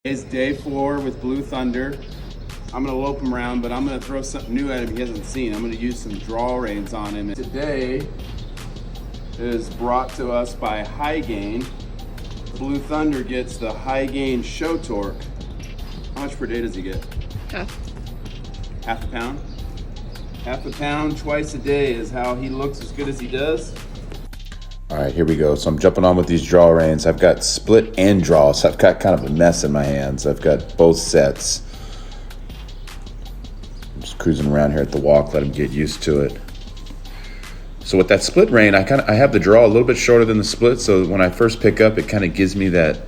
It's day 4 with Blue Thunder. I'm gonna lope him around, but I'm gonna throw something new at him he hasn't seen. I'm gonna use some draw reins on him. Today is brought to us by High Gain. Blue Thunder gets the High Gain Show Torque. How much per day does he get? Half a pound? Half a pound twice a day is how he looks as good as he does. All right, here we go. So I'm jumping on with these draw reins. I've got split and draw, so I've got kind of a mess in my hands. I've got both sets. I'm just cruising around here at the walk, let him get used to it. So with that split rein, I have the draw a little bit shorter than the split, so when I first pick up, it kind of gives me that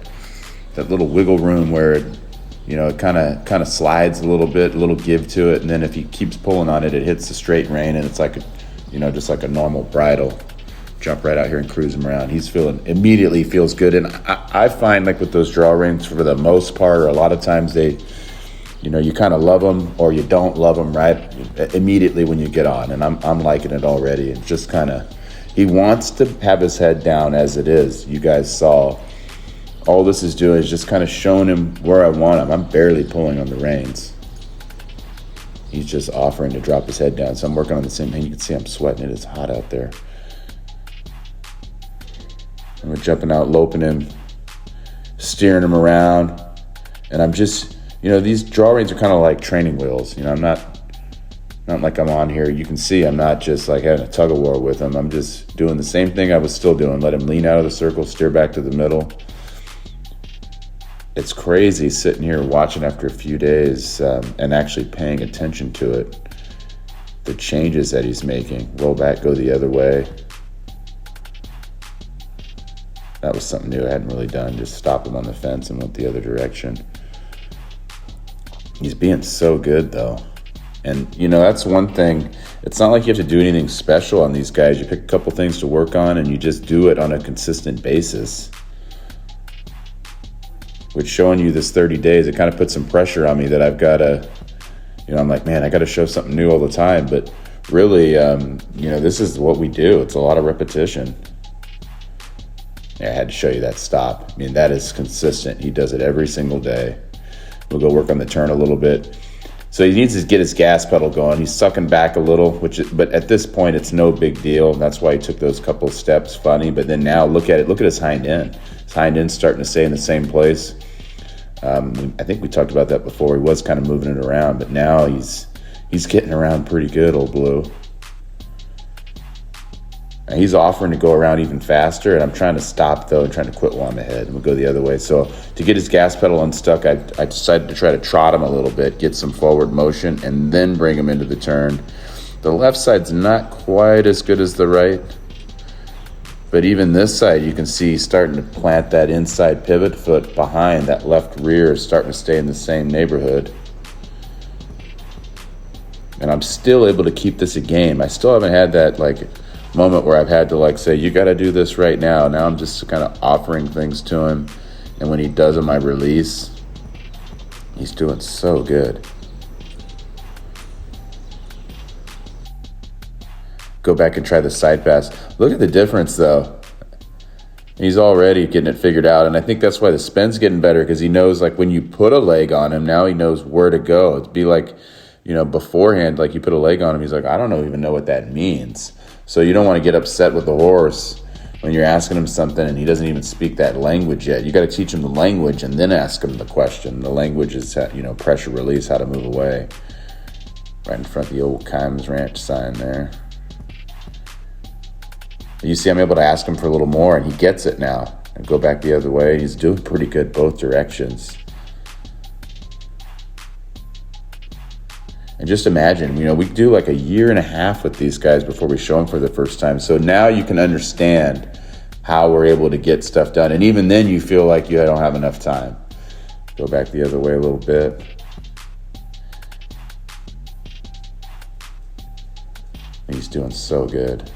little wiggle room where it kind of slides a little bit, a little give to it, and then if he keeps pulling on it, it hits the straight rein, and it's like just like a normal bridle. Jump right out here and cruise him around. He's immediately feels good. And I find like with those draw reins, for the most part, or a lot of times they, you kind of love them or you don't love them right immediately when you get on. And I'm liking it already. And just he wants to have his head down as it is. You guys saw all this is doing is just kind of showing him where I want him. I'm barely pulling on the reins. He's just offering to drop his head down. So I'm working on the same thing. You can see I'm sweating it. It's hot out there. And we're jumping out, loping him, steering him around. And I'm just, these draw reins are kind of like training wheels. I'm not like I'm on here. You can see I'm not just like having a tug of war with him. I'm just doing the same thing I was still doing. Let him lean out of the circle, steer back to the middle. It's crazy sitting here watching after a few days and actually paying attention to it. The changes that he's making. Roll back, go the other way. That was something new I hadn't really done. Just stop him on the fence and went the other direction. He's being so good, though. And, that's one thing. It's not like you have to do anything special on these guys. You pick a couple things to work on, and you just do it on a consistent basis. With showing you this 30 days, it kind of puts some pressure on me that I've got to, I'm like, man, I got to show something new all the time. But really, this is what we do. It's a lot of repetition. Yeah, I had to show you that stop. I mean, that is consistent. He does it every single day. We'll go work on the turn a little bit. So he needs to get his gas pedal going. He's sucking back a little, but at this point, it's no big deal. That's why he took those couple of steps funny. But then now look at it. Look at his hind end. His hind end's starting to stay in the same place. I think we talked about that before. He was kind of moving it around, but now he's getting around pretty good, old Blue. And he's offering to go around even faster, and I'm trying to stop, though, and trying to quit while I'm ahead, and we'll go the other way. So to get his gas pedal unstuck, I decided to try to trot him a little bit, get some forward motion, and then bring him into the turn. The left side's not quite as good as the right, but even this side, you can see he's starting to plant that inside pivot foot behind. That left rear is starting to stay in the same neighborhood. And I'm still able to keep this a game. I still haven't had that, moment where I've had to say, you got to do this right now. Now I'm just kind of offering things to him. And when he does them, I release. He's doing so good. Go back and try the side pass. Look at the difference, though. He's already getting it figured out. And I think that's why the spin's getting better, because he knows, when you put a leg on him, now he knows where to go. It'd be beforehand, you put a leg on him, he's like, I don't even know what that means. So you don't want to get upset with the horse when you're asking him something and he doesn't even speak that language yet. You got to teach him the language and then ask him the question. The language is, pressure release, how to move away. Right in front of the old Kimes Ranch sign there. You see, I'm able to ask him for a little more, and he gets it now. And go back the other way. He's doing pretty good both directions. And just imagine, we do a year and a half with these guys before we show them for the first time. So now you can understand how we're able to get stuff done. And even then you feel like you don't have enough time. Go back the other way a little bit. He's doing so good.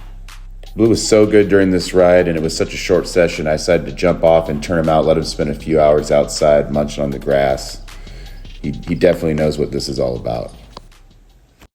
Blue was so good during this ride, and it was such a short session. I decided to jump off and turn him out, let him spend a few hours outside munching on the grass. He definitely knows what this is all about.